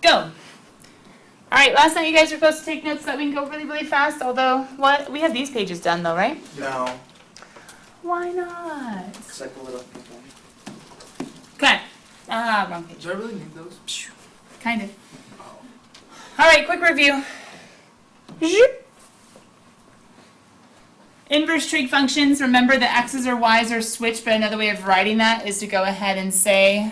go. All right, last night you guys were supposed to take notes so that we can go really, really fast, although, what? We have these pages done though, right? No. Why not? Because I pulled it up. Okay. Wrong page. Do I really need those? Kind of. All right, quick review. Zhoop. Inverse trig functions, remember the x's or y's are switched, but another way of writing that is to go ahead and say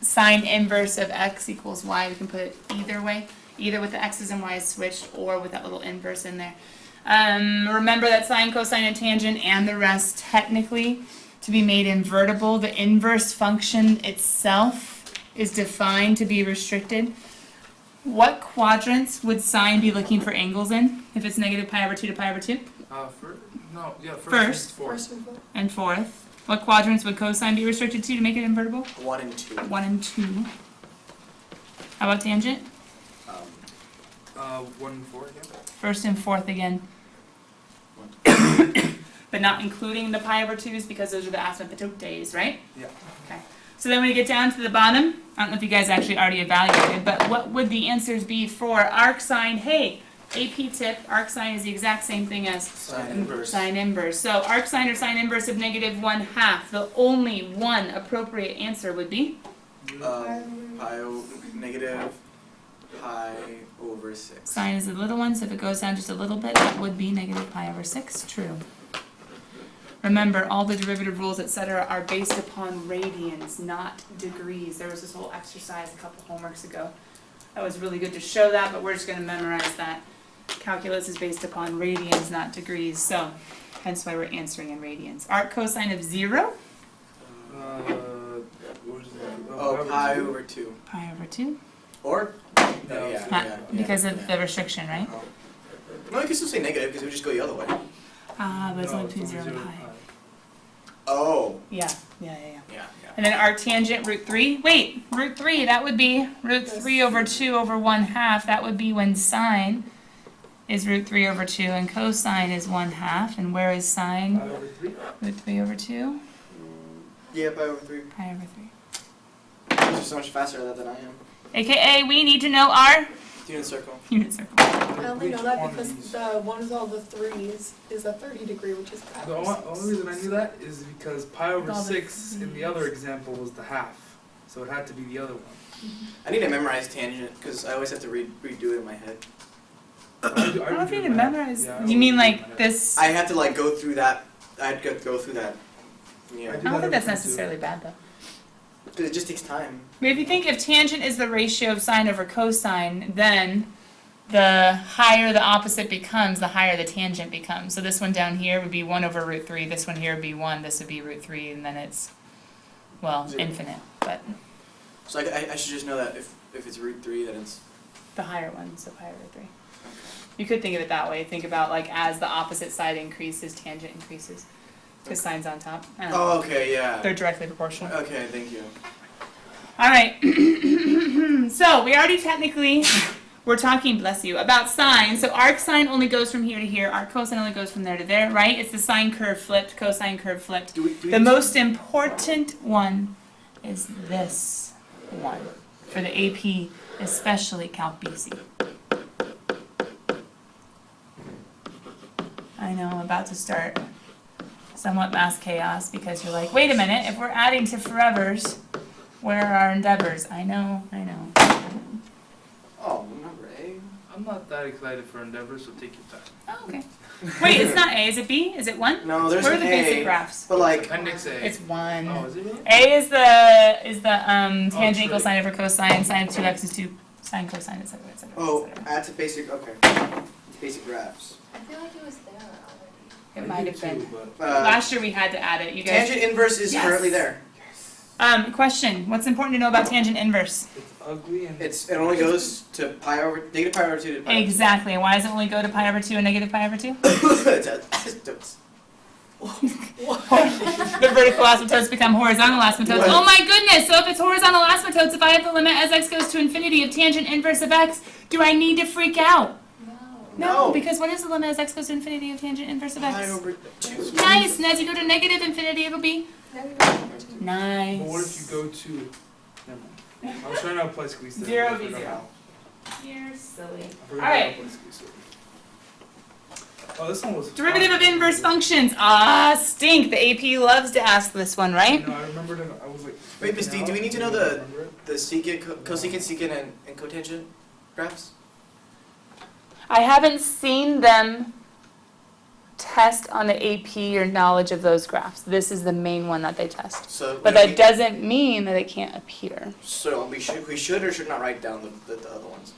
sine inverse of x equals y. We can put it either way, either with the x's and y's switched or with that little inverse in there. Remember that sine, cosine, and tangent and the rest technically to be made invertible. The inverse function itself is defined to be restricted. What quadrants would sine be looking for angles in if it's negative pi over 2 to pi over 2? First and fourth. What quadrants would cosine be restricted to make it invertible? 1 and 2. 1 and 2. How about tangent? 1 and 4 again. First and fourth again. But not including the pi over 2's because those are the asymptotes, right? Yeah. Okay. So then when we get down to the bottom, I don't know if you guys actually already evaluated, but what would the answers be for arc sine? Hey, AP tip, arc sine is the exact same thing as Sine inverse. Sine inverse. So arc sine or sine inverse of negative 1/2, the only one appropriate answer would be? Negative pi over 6. Sine is the little one, so if it goes down just a little bit, that would be negative pi over 6. True. Remember, all the derivative rules, etc., are based upon radians, not degrees. There was this whole exercise a couple homeworks ago. That was really good to show that, but we're just going to memorize that. Calculus is based upon radians, not degrees, so hence why we're answering in radians. Arc cosine of 0? What is that? Pi over 2. Pi over 2? Or? Because of the restriction, right? No, you can still say negative because it would just go the other way. But it's only between 0 and pi. Oh. Yeah. Yeah. And then arc tangent, root 3. Wait, root 3, that would be root 3 over 2 over 1/2. That would be when sine is root 3 over 2 and cosine is 1/2. And where is sine? Pi over 3. Root 3 over 2? Yeah, pi over 3. Pi over 3. You're so much faster at that than I am. AKA, we need to know our Unit circle. unit circle. I only know that because the one with all the 3's is a 30 degree, which is pi The over only reason I knew that is because pi over All the 6 in the other example was the half. So it had to be the other one. I need to memorize tangent because I always have to redo it in my head. I don't know if you need to memorize. Yeah, You mean like this? I had to like go through that. I'd go through that. Yeah. I don't think that's necessarily bad though. Because it just takes time. I mean, if you think if tangent is the ratio of sine over cosine, then the higher the opposite becomes, the higher the tangent becomes. So this one down here would be 1 over root 3, this one here would be 1, this would be root 3, and then it's, well, 0. infinite. But So I should just know that if it's root 3, then it's... the higher one, so pi over 3. You could think of it that way. Think about like as the opposite side increases, tangent increases. Because sine's on top. I don't know. Oh, okay, yeah. They're directly proportional. Okay, thank you. All right. So we already technically, we're talking, bless you, about sine. So arc sine only goes from here to here. Arc cosine only goes from there to there, right? It's the sine curve flipped, cosine curve flipped. The most important one is this one for the AP, especially CalcBC. I know I'm about to start somewhat mass chaos because you're like, wait a minute, if we're adding to forevers, where are our endeavors? I know. Oh, number A. I'm not that excited for Endeavor, so take your time. Oh, okay. Wait, it's not A, is it B? Is it 1? No, there's Where are an the A. basic graphs? But like... Appendix A. It's 1. Oh, is it really? A is the tangent true. equals sine over cosine, sine of 2x is 2 sine cosine, etc., etc. Oh, add to basic... Okay. Basic graphs. I feel like it was there already. It might have been. But Last year we had to add it. You guys. Tangent inverse is Yes. currently there. Question. What's important to know about tangent inverse? it's ugly and It only goes to negative pi over 2 to pi over 2. Exactly. Why does it only go to pi over 2 and negative pi over 2? The vertical asymptotes become horizontal asymptotes. What? Oh my goodness! So if it's horizontal asymptotes, if I have the limit as x goes to infinity of tangent inverse of x, do I need to freak out? No, because what is the limit as x goes to infinity of tangent inverse of Pi x? over 2. Nice! And as you go to negative infinity, it'll be But nice. what if you go to... Never mind. I was trying to apply squeeze there. Zero but I be forgot zero. how. You're silly. I forgot Alright. how to apply squeeze there. Oh, this one was Derivative fun. of inverse functions. Ah, stink. The AP loves to ask this one, right? No, I remembered it. I was like. Wait, Miss D, freaking do we out. need to know I the- remember it. The secant, cosecant, secant, and cotangent graphs? I haven't seen them test on the AP your knowledge of those graphs. This is the main one that they test. So, But that doesn't mean that it can't appear. So we should or should not write down the other ones.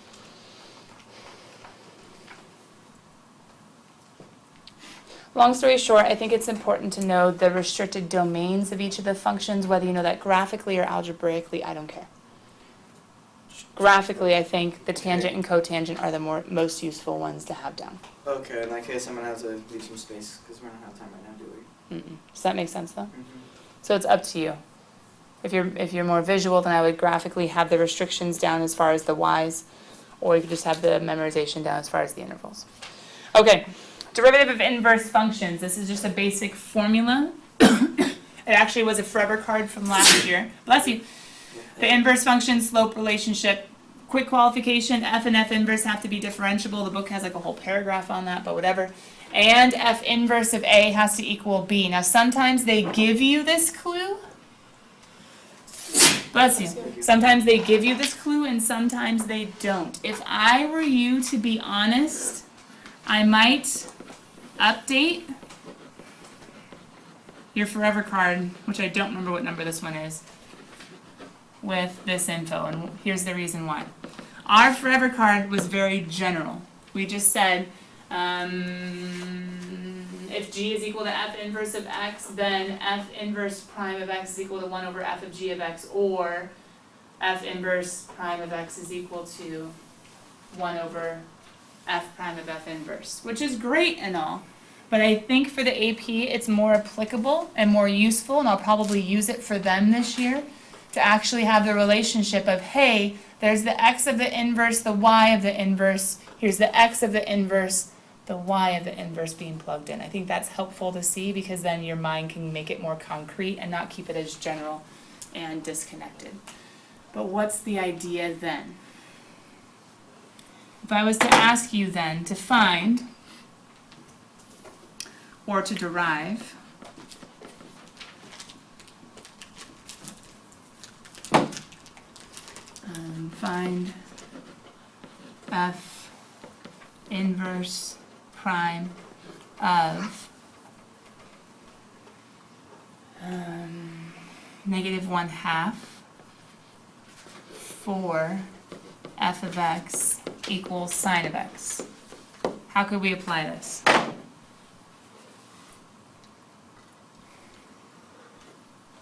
Long story short, I think it's important to know the restricted domains of each of the functions, whether you know that graphically or algebraically, I don't care. Graphically, I think the tangent and cotangent are the most useful ones to have down. Okay, in that case, I'm gonna have to leave some space because we don't have time right now, do we? Mm-mm. Does that make sense though? Mm-hmm. So it's up to you. If you're more visual, then I would graphically have the restrictions down as far as the y's, or you could just have the memorization down as far as the intervals. Okay, derivative of inverse functions. This is just a basic formula. It actually was a forever card from last year. Bless you. The inverse function slope relationship. Quick qualification, f and f inverse have to be differentiable. The book has like a whole paragraph on that, but whatever. And f inverse of a has to equal b. Now sometimes they give you this clue. Bless you. Sometimes they give you this clue and sometimes they don't. If I were you, to be honest, I might update your forever card, which I don't remember what number this one is, with this info, and here's the reason why. Our forever card was very general. We just said, if g is equal to f inverse of x, then f inverse prime of x is equal to 1 over f of g of x, or f inverse prime of x is equal to 1 over f prime of f inverse, which is great and all. But I think for the AP, it's more applicable and more useful, and I'll probably use it for them this year, to actually have the relationship of, hey, there's the x of the inverse, the y of the inverse, here's the x of the inverse, the y of the inverse being plugged in. I think that's helpful to see because then your mind can make it more concrete and not keep it as general and disconnected. But what's the idea then? If I was to ask you then to find or to derive find f inverse prime of negative 1/2 for f of x equals sine of x. How could we apply this?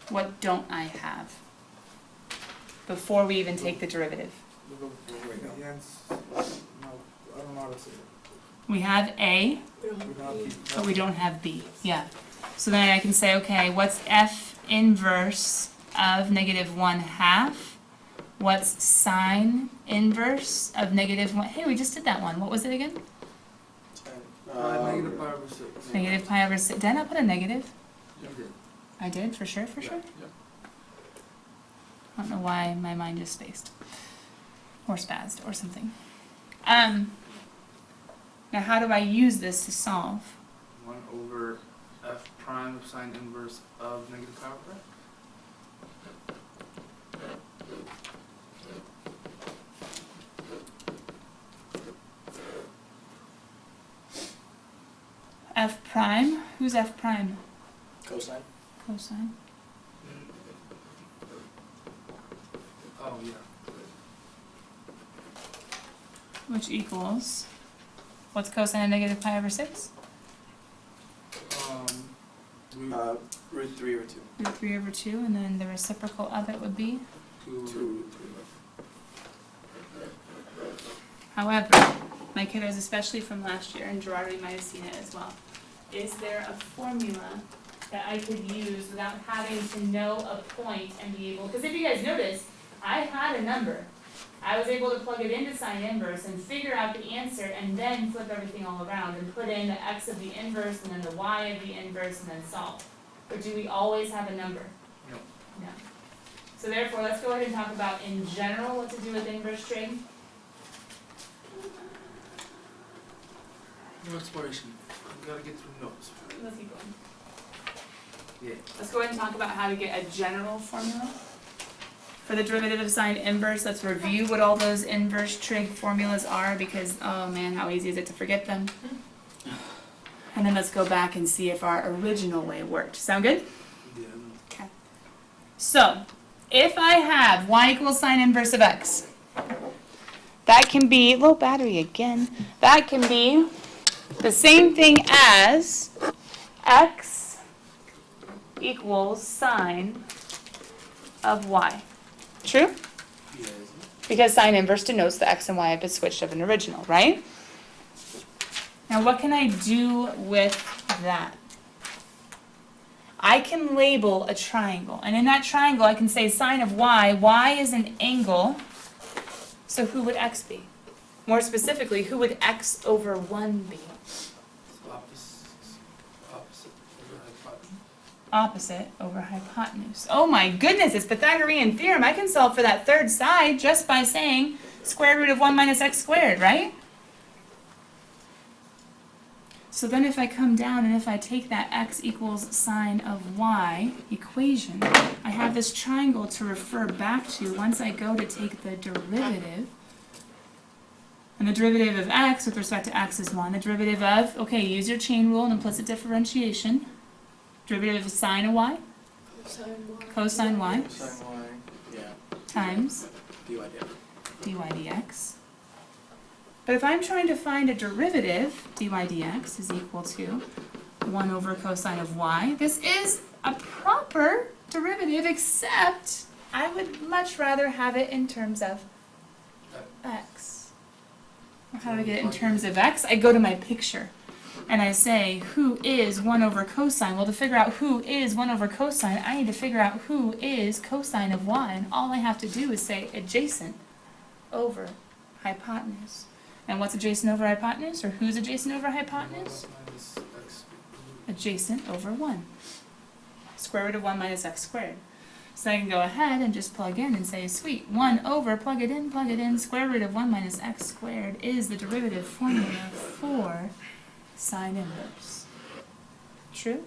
What don't I have before we even take the derivative? Yes. No, I don't know how to say it. We have a, We don't We have don't B. have but we don't have b. Yeah. So then I can say, okay, what's f inverse of negative 1/2? What's sine inverse of negative 1? Hey, we just did that one. What was it again? Negative pi over 6. Negative pi over 6. Did I not put a negative? Okay. I did, for sure, for sure. I don't know why my mind just spaced. Or spazzed, or something. Now how do I use this to solve? 1 over f prime of sine inverse of negative pi over x. F prime? Who's F prime? Cosine. Cosine. Oh, yeah. Which equals, what's cosine of negative pi over 6? Root Root 3 over 2. Root 3 over 2, and then the reciprocal of it would be? 2 2 root 3. However, my kiddos, especially from last year, and Gerardo, you might have seen it as well, is there a formula that I could use without having to know a point and be able, because if you guys notice, I had a number. I was able to plug it into sine inverse and figure out the answer and then flip everything all around and put in the x of the inverse and then the y of the inverse and then solve. But do we always have a number? No. No. So therefore, let's go ahead and talk about in general what to do with inverse trig. No exploration. You gotta get through notes. Let's keep going. Yeah. Let's go ahead and talk about how to get a general formula. For the derivative of sine inverse, let's review what all those inverse trig formulas are because, oh man, how easy is it to forget them? And then let's go back and see if our original way worked. Sound good? Yeah. Okay. So, if I have y equals sine inverse of x, that can be, low battery again, that can be the same thing as x equals sine of y. True? Yes. Because sine inverse denotes the x and y have been switched of an original, right? Now what can I do with that? I can label a triangle, and in that triangle I can say sine of y is an angle, so who would x be? More specifically, who would x over 1 be? Opposite over hypotenuse. Opposite over hypotenuse. Oh my goodness, it's Pythagorean theorem. I can solve for that third side just by saying square root of 1 minus x squared, right? So then if I come down and if I take that x equals sine of y equation, I have this triangle to refer back to once I go to take the derivative. And the derivative of x with respect to x is 1. The derivative of, okay, use your chain rule and implicit differentiation. Derivative of sine of y, cosine y, Sine y, yeah. times dy dx. dy dx. But if I'm trying to find a derivative, dy dx is equal to 1 over cosine of y. This is a proper derivative, except I would much rather have it in terms of x. How do I get it in terms of x? I go to my picture and I say, who is 1 over cosine? Well, to figure out who is 1 over cosine, I need to figure out who is cosine of y. And all I have to do is say adjacent over hypotenuse. And what's adjacent over hypotenuse? Or who's adjacent over hypotenuse? Minus x. Adjacent over 1. Square root of 1 minus x squared. So I can go ahead and just plug in and say, sweet, 1 over, plug it in, square root of 1 minus x squared is the derivative formula for sine inverse. True?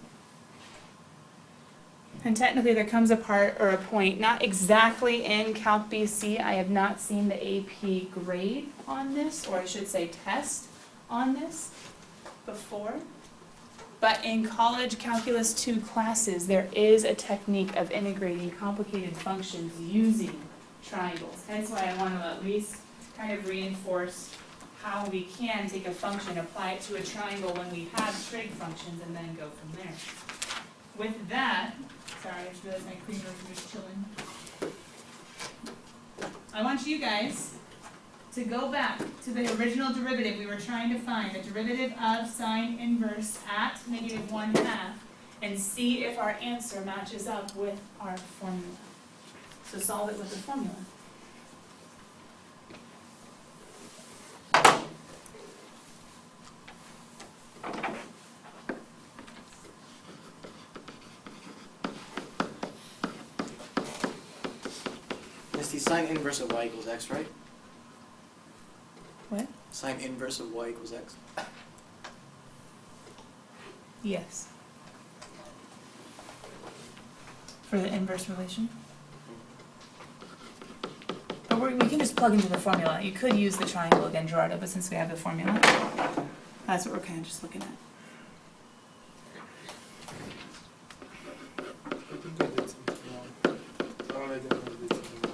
And technically there comes a part or a point, not exactly in CalcBC, I have not seen the AP grade on this, or I should say test on this before. But in college calculus 2 classes, there is a technique of integrating complicated functions using triangles. Hence why I want to at least kind of reinforce how we can take a function, apply it to a triangle when we have trig functions, and then go from there. With that, sorry, I just realized my creamer was chilling. I want you guys to go back to the original derivative we were trying to find, the derivative of sine inverse at -1/2, and see if our answer matches up with our formula. So solve it with the formula. It's the sine inverse of y equals x, right? What? Sine inverse of y equals x. Yes. For the inverse relation. But we can just plug into the formula. You could use the triangle again, Gerardo, but since we have the formula, that's what we're kind of just looking at. I think I did something wrong. Oh, I definitely did something wrong.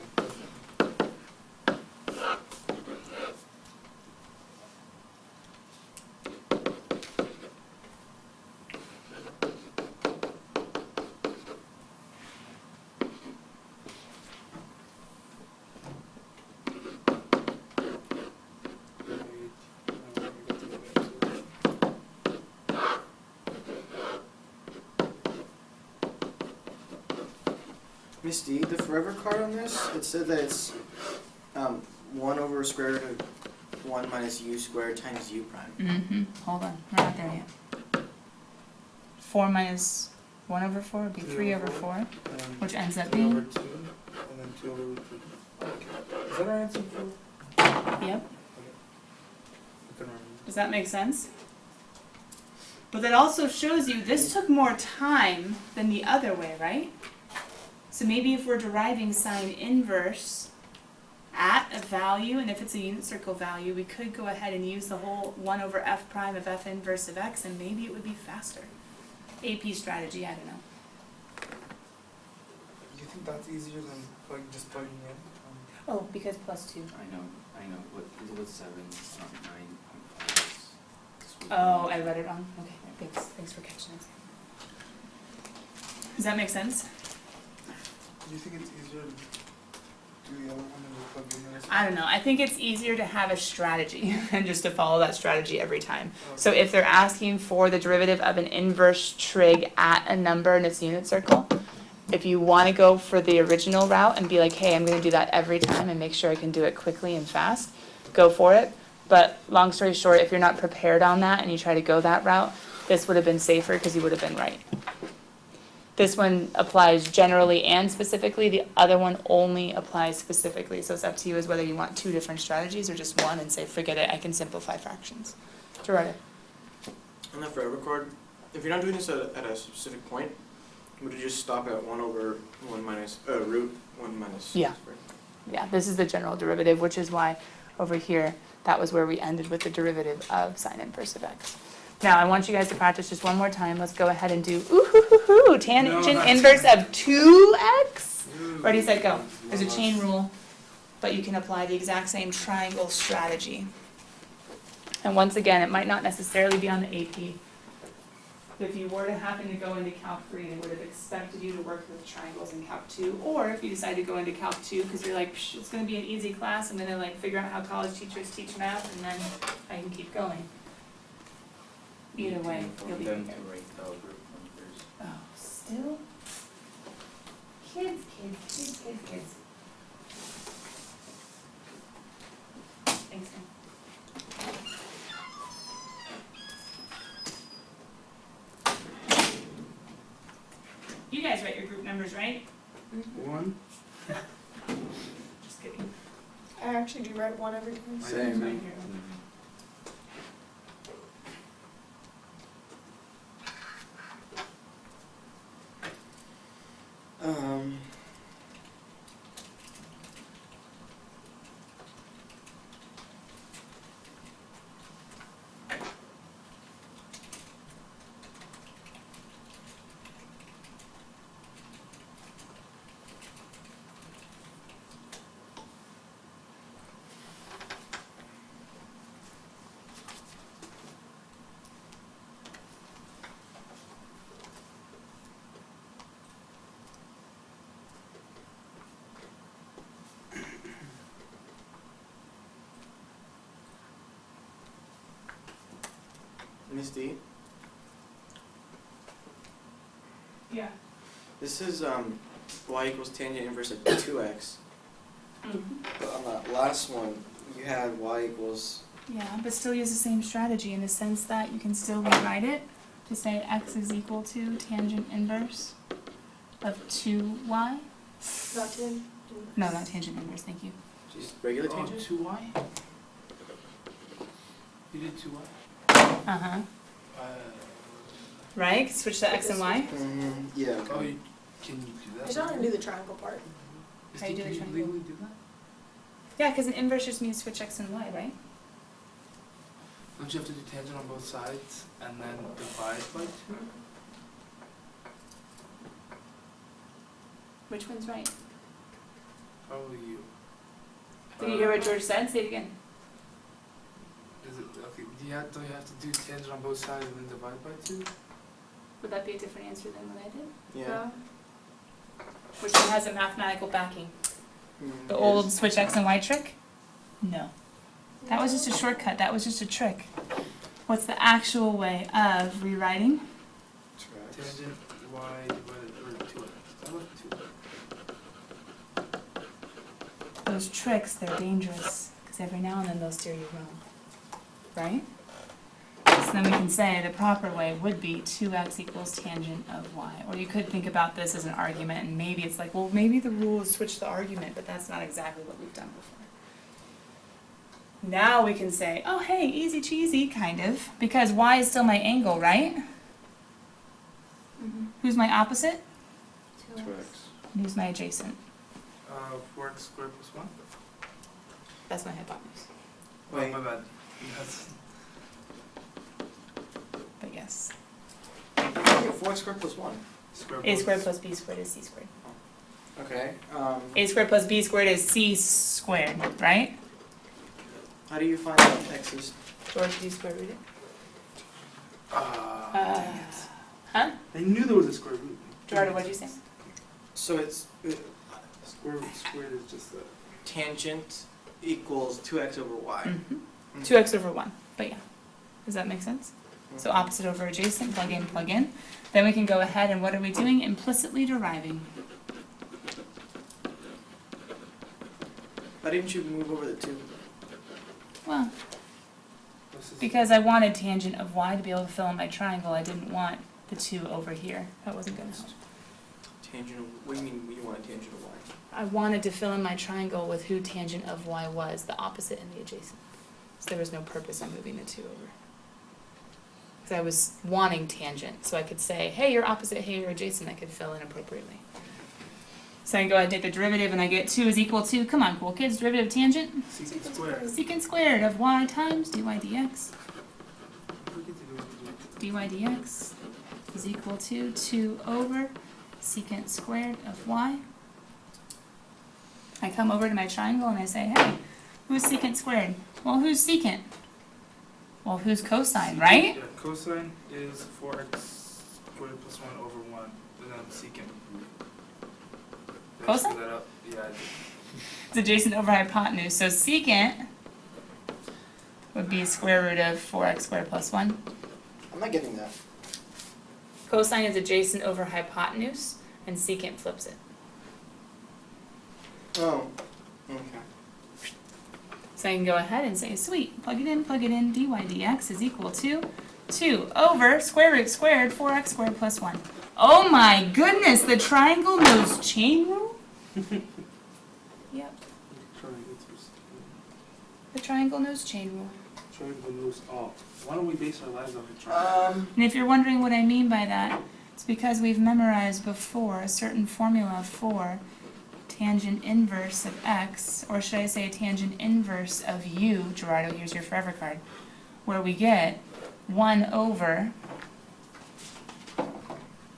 Miss D, the forever card on this, it said that it's 1 over square root of 1 minus u squared times u prime. Mm-hmm. Hold on. We're not there yet. 4 minus 1 over 4 would be 3 over 4, And which ends up 3 over being 2, and 2 over root 3. Okay. Is that our answer for? Yep. I couldn't remember. Does that make sense? But that also shows you this took more time than the other way, right? So maybe if we're deriving sine inverse at a value, and if it's a unit circle value, we could go ahead and use the whole 1 over f prime of f inverse of x, and maybe it would be faster. AP strategy, I don't know. Do you think that's easier than just plugging in? Oh, because plus 2. I know. What is it with 7? It's not 9.5. Oh, I read it wrong. Okay, thanks for catching it. Does that make sense? Do you think it's easier to do the other one than just plug in there? I don't know. I think it's easier to have a strategy and just to follow that strategy every time. So if they're asking for the derivative of an inverse trig at a number in its unit circle, if you want to go for the original route and be like, hey, I'm going to do that every time and make sure I can do it quickly and fast, go for it. But long story short, if you're not prepared on that and you try to go that route, this would have been safer because you would have been right. This one applies generally and specifically. The other one only applies specifically. So it's up to you as whether you want 2 different strategies or just one and say, forget it, I can simplify fractions. Gerardo. On that forever chord, if you're not doing this at a specific point, would you just stop at 1 over 1 minus, root 1 minus? Yeah. Yeah, this is the general derivative, which is why over here, that was where we ended with the derivative of sine inverse of x. Now, I want you guys to practice just one more time. Let's go ahead and do tangent inverse of 2x. Ready, set, go. There's a chain rule, but you can apply the exact same triangle strategy. And once again, it might not necessarily be on the AP. If you were to happen to go into Calc 3, they would have expected you to work with triangles in Calc 2, or if you decide to go into Calc 2 because you're like, it's going to be an easy class, I'm going to figure out how college teachers teach math, and then I can keep going. Either way, you'll be them prepared. to write the group numbers. Oh, still? Kids. Thanks, man. You guys write your group numbers, right? 1. Just kidding. I actually do write 1 every time. Same. Right here. Miss D, Yeah. this is y equals tangent inverse of 2x. But on that last one, you had y equals, Yeah, but still use the same strategy in the sense that you can still rewrite it to say x is equal to tangent inverse of 2y. Not 10. No, not tangent inverse, thank you. just regular tangent? 2y? You did 2y? Uh-huh. Right? Switch to x and y. Yeah. Oh, Okay. can you do that? I just want to do the triangle part. How you do the Can you triangle? legally do that? Yeah, because an inverse just means switch x and y, right? Don't you have to do tangent on both sides and then divide by 2? Which one's right? Probably you. Did you hear what George said? Say it again. Is it okay? Do you have to do tangent on both sides and then divide by 2? Would that be a different answer than what I did? Yeah. Which one has a mathematical backing? The Yes. old switch x and y trick? No. That was just a shortcut. That was just a trick. What's the actual way of rewriting? Tangent y divided or 2x. I love 2x. Those tricks, they're dangerous. Because every now and then they'll steer you wrong. Right? So then we can say the proper way would be 2x equals tangent of y. Or you could think about this as an argument, and maybe it's like, well, maybe the rule is switch the argument, but that's not exactly what we've done before. Now we can say, oh hey, easy cheesy, kind of, because y is still my angle, right? Mm-hmm. Who's my opposite? 2x. And who's my adjacent? 4x squared plus 1? That's my hypotenuse. Wait. Oh, my bad. That's But yes. 4x squared plus 1. A squared plus b squared is c squared. Okay. A squared plus b squared is c squared, right? How do you find out x's? George, do you square root it? Dang it. Huh? I knew there was a square root. Gerardo, what'd you say? So it's Square root squared is just a... tangent equals 2x over y. Mm-hmm. 2x over 1, but yeah. Does that make sense? So opposite over adjacent, plug in, plug in. Then we can go ahead and what are we doing? Implicitly deriving. Why didn't you move over the 2? Well, This is- because I wanted tangent of y to be able to fill in my triangle. I didn't want the 2 over here. That wasn't going to help. Tangent of, what do you mean you want a tangent of y? I wanted to fill in my triangle with who tangent of y was, the opposite and the adjacent. So there was no purpose in moving the 2 over. Because I was wanting tangent, so I could say, hey, you're opposite, hey, you're adjacent. I could fill in appropriately. So I can go ahead and take the derivative, and I get 2 is equal to, come on, cool kids, derivative of tangent, Secant squared. secant squared of y times dy dx. Dy dx is equal to 2 over secant squared of y. I come over to my triangle and I say, hey, who's secant squared? Well, who's secant? Well, who's cosine, right? Yeah, cosine is 4x squared plus 1 over 1. And then secant. Did I Cosine? screw that up? Yeah, I did. It's adjacent over hypotenuse. So secant would be square root of 4x squared plus 1. I'm not getting that. Cosine is adjacent over hypotenuse, and secant flips it. Oh. Okay. So I can go ahead and say, sweet, plug it in, dy dx is equal to 2 over square root squared 4x squared plus 1. Oh my goodness, the triangle knows chain rule? Yep, the triangle knows chain rule. Triangle knows all. Why don't we base our lives on the triangle? And if you're wondering what I mean by that, it's because we've memorized before a certain formula for tangent inverse of x, or should I say tangent inverse of u, Gerardo, here's your forever card, where we get 1 over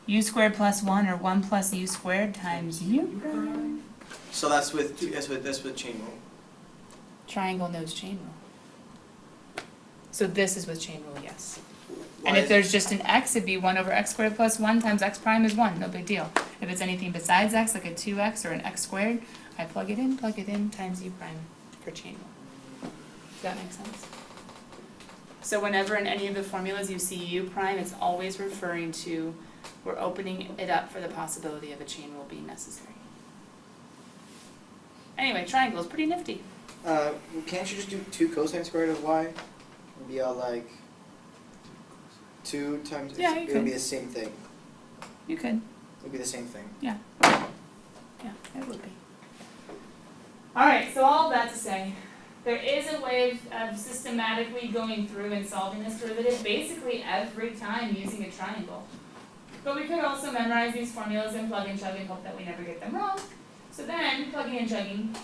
u squared plus 1, or 1 plus u squared times u prime. So that's with chain rule. Triangle knows chain rule. So this is with chain rule, yes. Why And if is- there's just an x, it'd be 1 over x squared plus 1 times x prime is 1, no big deal. If it's anything besides x, like a 2x or an x squared, I plug it in times u prime for chain rule. Does that make sense? So whenever in any of the formulas you see u prime, it's always referring to, we're opening it up for the possibility of a chain rule being necessary. Anyway, triangle is pretty nifty. Can't you just do 2 cosine squared of y? And be all like 2 times. Yeah, you It would could. be the same thing. You could. It would be the same thing. Yeah, it would be. Alright, so all of that to say, there is a way of systematically going through and solving this derivative basically every time using a triangle. But we could also memorize these formulas and plug and chug and hope that we never get them wrong. So then, plugging and chugging,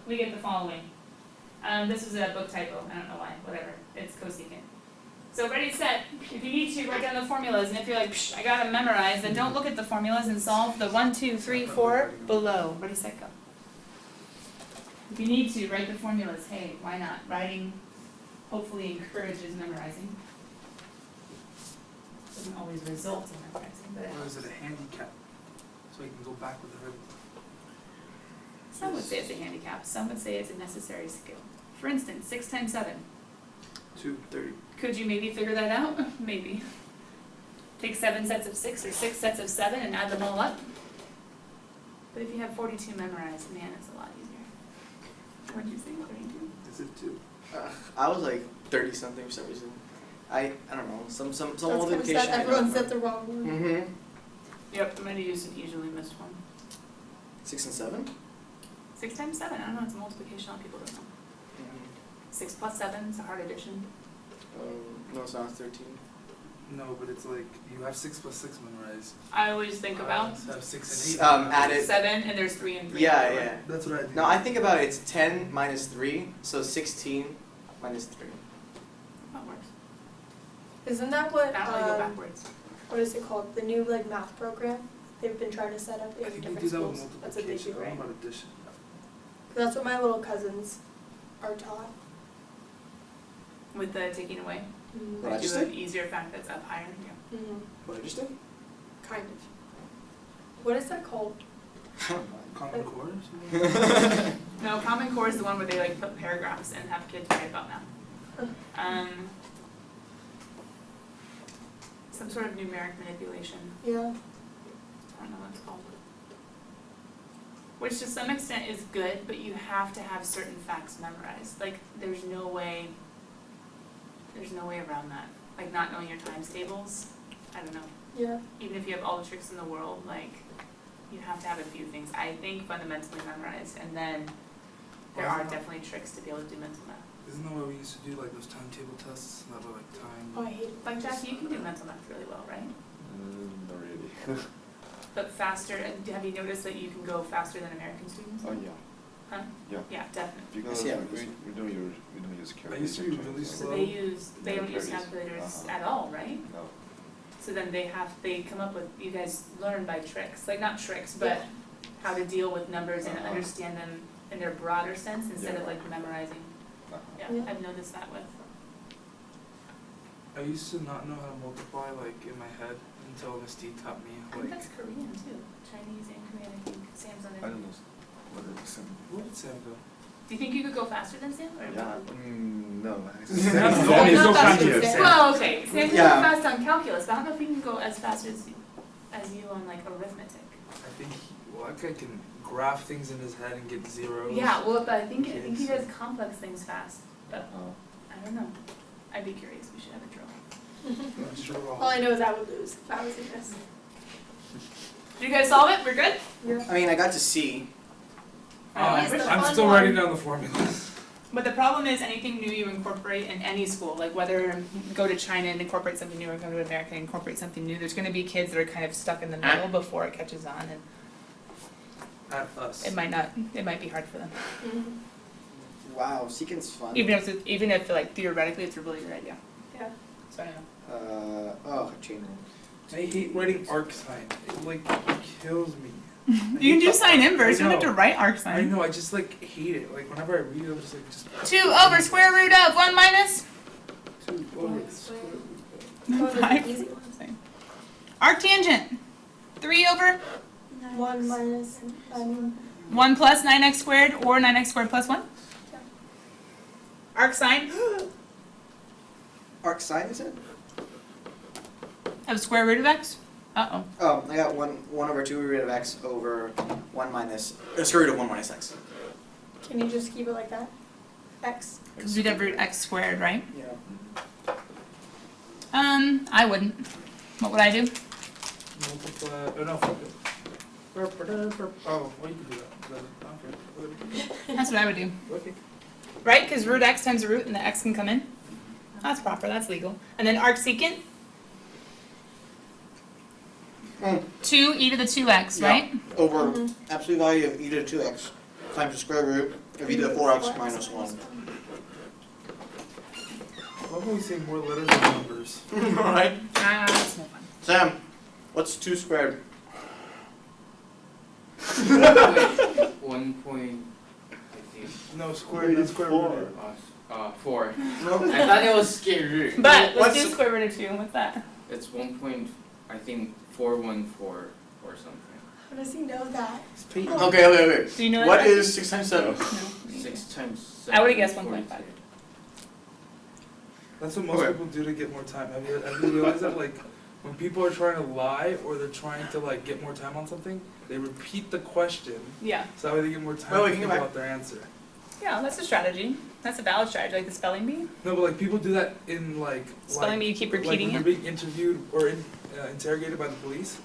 we get the following. This was a book typo, I don't know why, whatever, it's cosecant. So ready, set, if you need to, write down the formulas, and if you're like, psh, I gotta memorize, then don't look at the formulas and solve the 1, 2, 3, 4 below. Ready, set, go. If you need to, write the formulas, hey, why not? Writing hopefully encourages memorizing. Doesn't always result in memorizing, but it Or is helps. it a handicap? So you can go back with the rhythm. Some would say it's a handicap, some would say it's a necessary skill. For instance, 6 times 7. 230. Could you maybe figure that out? Maybe. Take 7 sets of 6 or 6 sets of 7 and add them all up. But if you have 42 memorized, man, it's a lot easier. What did you say, 42? Is it 2? I was like 30 something for some reason. I don't know, some That's kind of multiplication. sad, everyone said the wrong one. Mm-hmm. Yep, I'm gonna use an easily missed one. 6 and 7? 6 times 7, I don't know, it's a multiplication, a lot of people don't know. 6 plus 7 is a hard addition. No, it's not 13. No, but it's like, you have 6 plus 6 memorized. I always think about I have 6 and 8. Add it. 7 and there's 3 and 3. Yeah, yeah. That's what I do. No, I think about it, it's 10 minus 3, so 16 minus 3. That works. Isn't that what, I don't really go backwards. what is it called, the new like math program they've been trying to set up I in think we different do that with schools? That's what they multiplication, do, I right? don't know about addition. That's what my little cousins are taught. With the taking away. Mm-hmm. What I Do just an did? easier fact that's up higher. Yeah. Mm-hmm. What I just did? Kind of. What is that called? Common Core or something? No, Common Core is the one where they like put paragraphs and have kids write about math. Some sort of numeric manipulation. Yeah. I don't know what it's called. Which to some extent is good, but you have to have certain facts memorized. Like there's no way around that. Like not knowing your times tables. I don't know. Yeah. Even if you have all the tricks in the world, like you have to have a few things. I think fundamentally memorized, and then there are definitely tricks to be able to do mental math. Isn't that what we used to do, like those timetable tests that were like time? Oh, I hate it. Like Jackie, you can do mental math really well, right? Not really. But faster, and have you noticed that you can go faster than American students? Oh yeah. Huh? Yeah. Yeah, definitely. Because Yeah, we don't use I used to be calculators. really So slow. they don't use Carries. calculators Uh-huh. at all, right? No. So then they come up with, you guys learn by tricks, like not tricks, but how to deal with numbers and Uh-huh. understand them in their broader sense instead of like memorizing. Uh-huh. Yeah, Yeah. I've noticed that with. I used to not know how to multiply like in my head until Miss D taught me. I think Like, that's Korean too, Chinese and Korean, I think, Sam's under. I don't know what it is. where did Sam go? Do you think you could go faster than Sam, or? Yeah. No. Yeah, He's not so fast confident. as Sam. Well, okay, Sam can Yeah. go fast on calculus, but I don't know if he can go as fast as you on like arithmetic. I think that guy can graph things in his head and get zeros. Yeah, well, but I think he Kids. does complex things fast, but Oh. I don't know. I'd be curious, we should have a drill. I'm sure All I know is I would lose if I was in this. Did you guys solve it? We're good? Yeah. I mean, I got to C. He's the I'm fun still one. writing down the formulas. But the problem is anything new you incorporate in any school, like whether you go to China and incorporate something new or go to America and incorporate something new, there's gonna be kids that are kind of stuck in the middle before it catches on, and At us. it might be hard for them. Mm-hmm. Wow, secant's fun. Even if like theoretically it's a really good idea. Yeah. So I don't know. Chain rule. I hate writing arc sign. It like kills me. You can do sign inverse, you don't have to know. write arc I sign. know, I just like hate it. Like whenever I read it, I'm just like, just 2 over square root of 1 minus 2 over the Square. square root. Oh, those are 5. easy ones. Arctangent, 3 over 1 minus, 1 plus 9x squared or 9x squared plus 1. Yeah. Arc sine Arc sine, is it? of square root of x. Uh-oh. Oh, I got 1 over 2 root of x over 1 minus, square root of 1 minus x. can you just keep it like that? X. Because we'd have root x squared, right? Yeah. I wouldn't. What would I do? Multiply. Oh no, fuck it. Oh, well you can do that. Okay. That's what I would do. Okay. Right? Because root x times a root and the x can come in. That's proper, that's legal. And then arcsecant, 2 e to the 2x, Yeah. right? Over Mhm. absolute value of e to the 2x times the square root of e to the 4x minus 1. I love when we say more letters than numbers. Alright. Ah, that's no fun. Sam, what's 2 squared? 1 point, I think, No, square, not square root. 4. No. I thought it was square root. But let's What's- do square root of 2. What's that? It's 1 point, I think 414 or something. How does he know that? Okay. Do you know What that? is 6 times 7? No. 6 times 7. I would've guessed 1.5. That's what most Okay. people do to get more time. Have you realized that like when people are trying to lie or they're trying to like get more time on something, they repeat the question Yeah. so that way they get more time Oh, we to can think go back. about their answer. Yeah, that's a strategy. That's a valid strategy, like the spelling bee. No, but like people do that in like Spelling bee, you keep like repeating when it. they're being interviewed or interrogated by the police.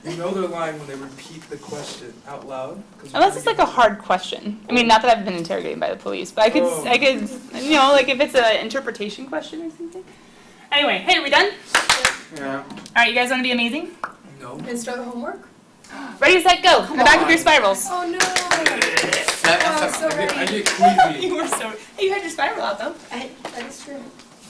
You know they're lying when they repeat the question out loud. Unless it's like a hard question. I mean, not that I've been interrogated by the police, but I could, you know, like if it's an interpretation question or something. Anyway, hey, are we done? Yeah. All right, you guys want to be amazing? No. And start homework? Ready, set, go. Come back with your spirals. Oh no! That- I'm so I ready. get queasy. You were so. Hey, you had your spiral out though. That is true.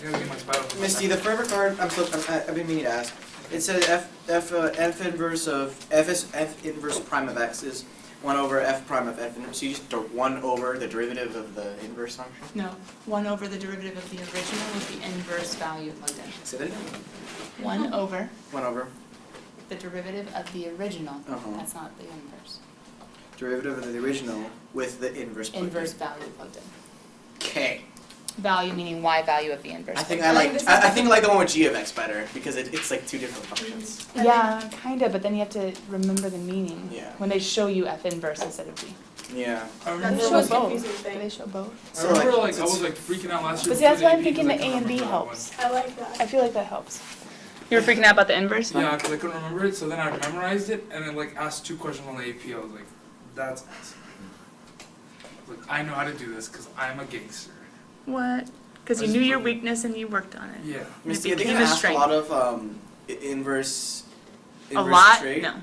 I gotta get my spiral. Misty, the forever card. I've been meaning to ask. It says f inverse of f inverse prime of x is 1 over f prime of f inverse. So you just do 1 over the derivative of the inverse function. No, 1 over the derivative of the original with the inverse value plugged in. Say that again. 1 over 1 over the derivative of the original. Uh-huh. That's not the inverse. derivative of the original with the inverse plugged in. Inverse value plugged in. Okay. Value meaning y value of the inverse. I think plugged I in. like I think I like the one with g of x better because it's like 2 different functions. Yeah, kind of, but then you have to remember the meaning. Yeah. When they show you f inverse instead of v. Yeah. I That's remember the show most both. confusing Do thing. they show both? I remember like, like I was like freaking out last year. But see, that's before why the I'm thinking AP, the 'cause A I and B couldn't remember that helps. I like I that. feel like that helps. You were freaking out about the inverse one. one? Yeah, because I couldn't remember it, so then I memorized it and then like asked 2 questions on the AP. I was like, that's awesome. Like I know how to do this because I'm a gangster. What? Because you That's knew your funny. weakness and you worked on it. Yeah. Misty, I think became I a asked a strength. lot of inverse A lot? trait. No.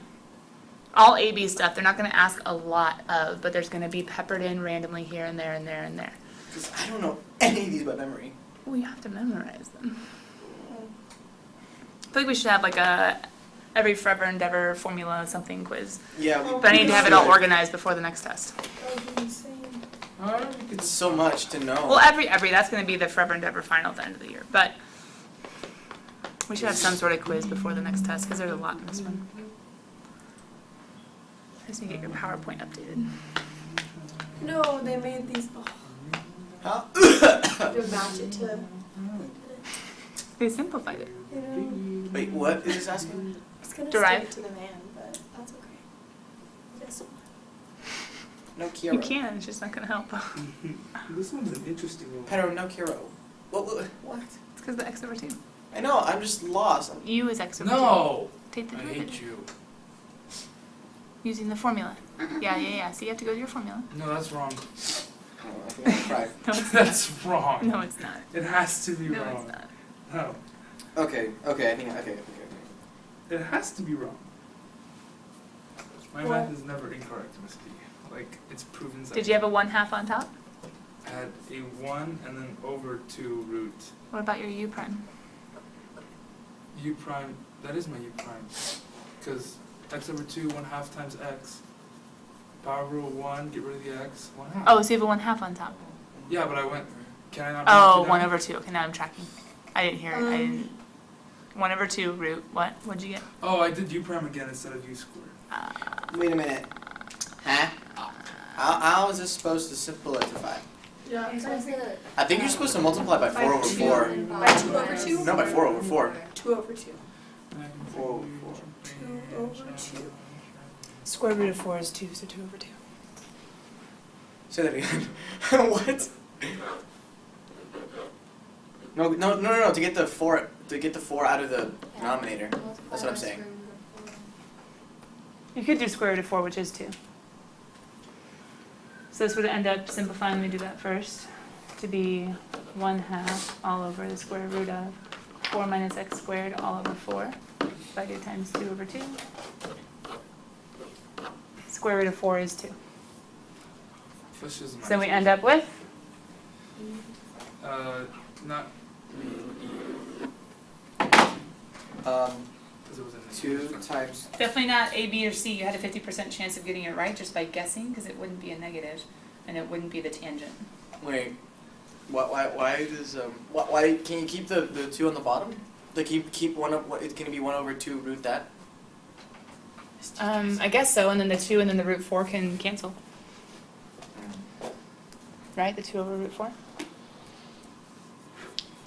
All A-B stuff, they're not going to ask a lot of, but there's going to be peppered in randomly here and there and there and there. Because I don't know any of these by memory. Well, you have to memorize them. I feel like we should have like a every forever endeavor formula something quiz. Yeah, But I need to have it all should. organized before the next test. That would be insane. It's so much to know. Well, every that's going to be the forever endeavor final at the end of the year. But we should have some sort of quiz before the next test because there's a lot in this one. I just need to get your PowerPoint updated. No, they made these. Oh, Huh? to match it to. They simplified it. You know, Wait, what is this asking? it's gonna Derive. stick to the man, but that's okay. Yes. No Kiro. You can, it's just not going to help. This one's an interesting one. Pedro, no Kiro. What? It's because the x over 2. I know, I'm just lost. U is x over 2. No! Take the I derivative. hate you. Using the formula. Yeah. So you have to go to your formula. No, that's wrong. Oh, I think I'm crying. No, it's not. That's wrong. No, it's not. It has to be No, wrong. it's not. No. Okay, I think, okay. It has to be wrong. My What? math is never incorrect, Misty. Like, it's proven. Did you have a 1/2 on top? I had a 1 and then over 2 root. What about your u prime? U prime, that is my U prime. Because x over 2, 1/2 times x. Power rule 1, get rid of the x, 1/2. Oh, so you have a 1/2 on top. Yeah, but I went, can I not Oh, write it 1 down? over 2. Okay, now I'm tracking. I didn't hear it. I didn't. 1 over 2 root. What? What'd you get? Oh, I did U prime again instead of U squared. Wait a minute. Huh? How is this supposed to simplify? Yeah, You're supposed to. I think you're supposed to multiply by 4 over 2. 4. By 2 over 2? No, by 4 over 4. 2 over 2. 4 over 4. 2 over 2. Square root of 4 is 2, so 2 over 2. Say that again. What? No. To get the 4 out of the denominator. That's what I'm saying. You could do square root of 4, which is 2. So this would end up simplifying, let me do that first, to be 1/2 all over the square root of 4 minus x squared all over 4 divided times 2 over 2. Square root of 4 is 2. This is my So we end up with? Not, because it was in the 2 times. Definitely not A, B, or C. You had a 50% chance of getting it right just by guessing, because it wouldn't be a negative, and it wouldn't be the tangent. Wait. Why does why can you keep the 2 on the bottom? Like keep one of what? It can be 1 over 2 root that. I guess so, and then the 2 and then the root 4 can cancel. Right? The 2 over root 4?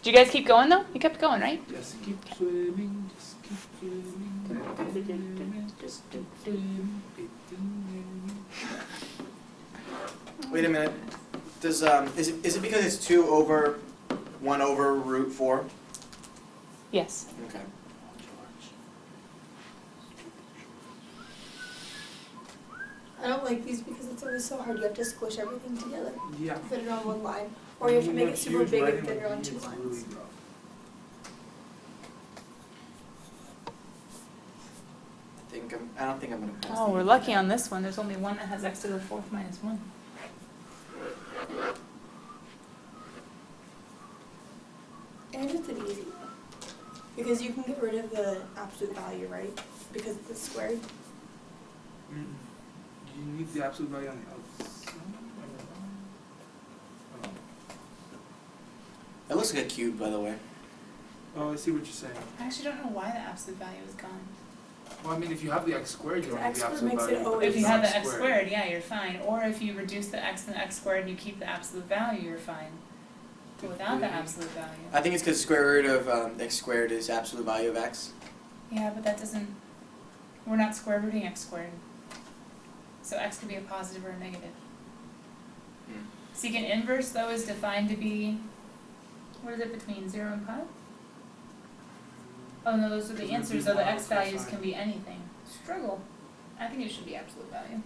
Did you guys keep going though? You kept going, right? Just keep swimming, just keep swimming, just keep swimming. Wait a minute. Does is it because it's 2 over 1 over root 4? Yes. Okay. I don't like these because it's always so hard. You have to squish everything together, Yeah. put it on one line, or you have to make it super Huge big writing and fit it like on these, 2 it's lines. really rough. I don't think I'm gonna pass. Oh, we're lucky on this one. There's only one that has x to the 4th minus 1. And it's an easy one. Because you can get rid of the absolute value, right? Because it's squared. You need the absolute value on the outside. It looks like a cube, by the way. Oh, I see what you're saying. I actually don't know why the absolute value is gone. Well, I mean, if you have the x squared, you don't need X the squared absolute makes it value. always If you have the X x squared, yeah, you're fine. Or if you reduce the x and the x squared and you keep the absolute value, you're fine. But without the absolute value. I think it's because square root of x squared is absolute value of x. Yeah, but that doesn't, we're not square rooting x squared. So x could be a positive or a negative. Secant inverse, though, is defined to be, what is it, between 0 and pi? Oh, no, those are the Because answers, it'd so be the one x over values cosine. can be anything. Struggle. I think it should be absolute value.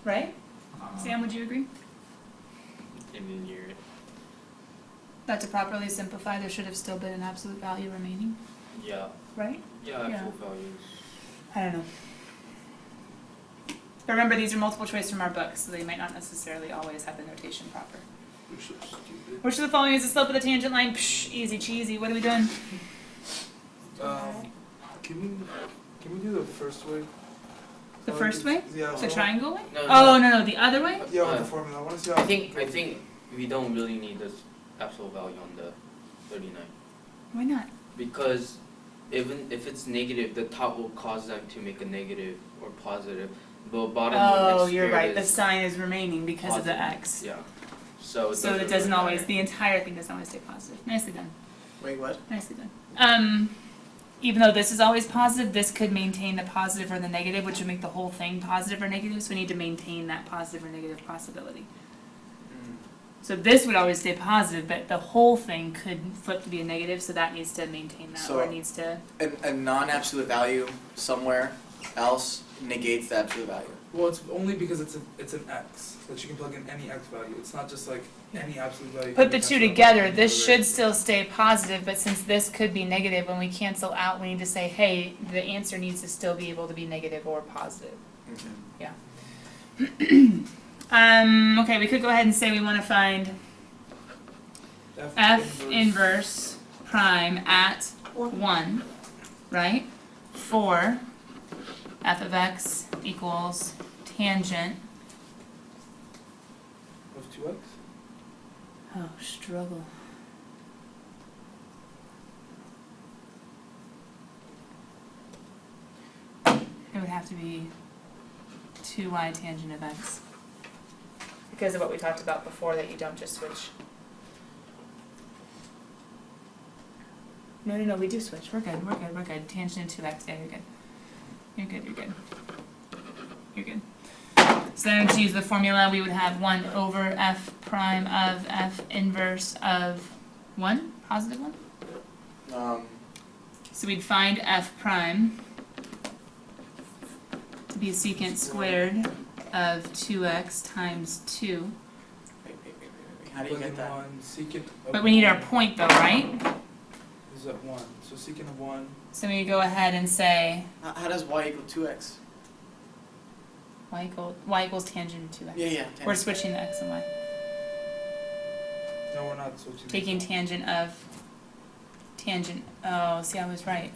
Right? Sam, would you agree? I mean, you're, That to properly simplify, there should have still been an absolute value remaining, yeah, right? yeah, Yeah. absolute values. I don't know. But remember, these are multiple choice from our book, so they might not necessarily always have the notation proper. You're so stupid. Which of the following is the slope of the tangent line? Psh, easy cheesy. What are we doing? Can we do the first way? The first way? Yeah. The triangle way? No, Oh, no, the other way? Yeah, with the formula. I want to see how. I think we don't really need this absolute value on the 39 Why not? because even if it's negative, the top will cause them to make a negative or positive. The bottom one Oh, next you're to it right. The is sign is remaining because of the positive. x. Yeah. So So it really doesn't always, matter. the entire thing doesn't always stay positive. Nicely done. Wait, what? Nicely done. Even though this is always positive, this could maintain the positive or the negative, which would make the whole thing positive or negative, so we need to maintain that positive or negative possibility. So this would always stay positive, but the whole thing could flip to be a negative, so that needs to maintain that, So- or needs to, A non-absolute value somewhere else negates the absolute value. Well, it's only because it's an x that you can plug in any x value. It's not just like any absolute value. put the two together, this should still stay positive, but since this could be negative, when we cancel out, we need to say, hey, the answer needs to still be able to be negative or positive. Okay. Okay, we could go ahead and say we wanna find f inverse prime at 1, right? For f of x equals tangent, Of 2x. oh, struggle. It would have to be 2y tangent of x. Because of what we talked about before, that you don't just switch. No, we do switch. We're good. Tangent of 2x, yeah, you're good. You're good. So then to use the formula, we would have 1 over f prime of f inverse of 1, positive 1. So we'd find f prime to be secant squared of 2x times 2. Wait. How do you get that? Secant of But we need our 1 point though, right? is at 1. So secant of 1. So we go ahead and say How does y equal 2x? y equals tangent of 2x. Yeah. We're switching the x and y. No, we're not switching. Taking tangent, oh, see, I was right.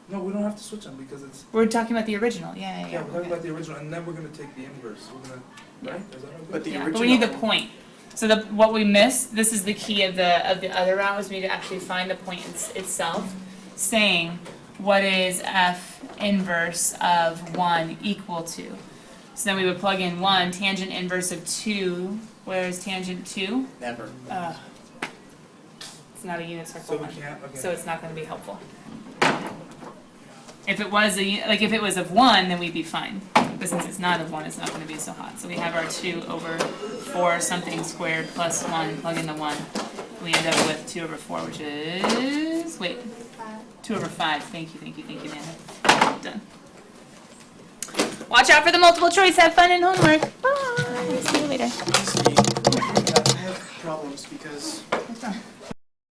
No, we don't have to switch them because it's. We're talking about the original, yeah. Yeah, we're talking okay. about the original, and then we're gonna take the inverse. We're gonna. Right? Is that okay? But the Yeah, original. but we need the point. So what we missed, this is the key of the other route, is we need to actually find the point itself, saying what is f inverse of 1 equal to. So then we would plug in 1, tangent inverse of 2, where is tangent 2? Never. It's not a unit circle So we one, can't. Okay. so it's not gonna be helpful. If it was if it was of 1, then we'd be fine. But since it's not a 1, it's not gonna be so hot. So we have our 2 over 4 something squared plus 1, plug in the 1. We end up with 2 over 4, which is, wait, 2 over 5. Thank you, Amanda. Done. Watch out for the multiple choice. Have fun in homework. Bye. See you later. I have problems because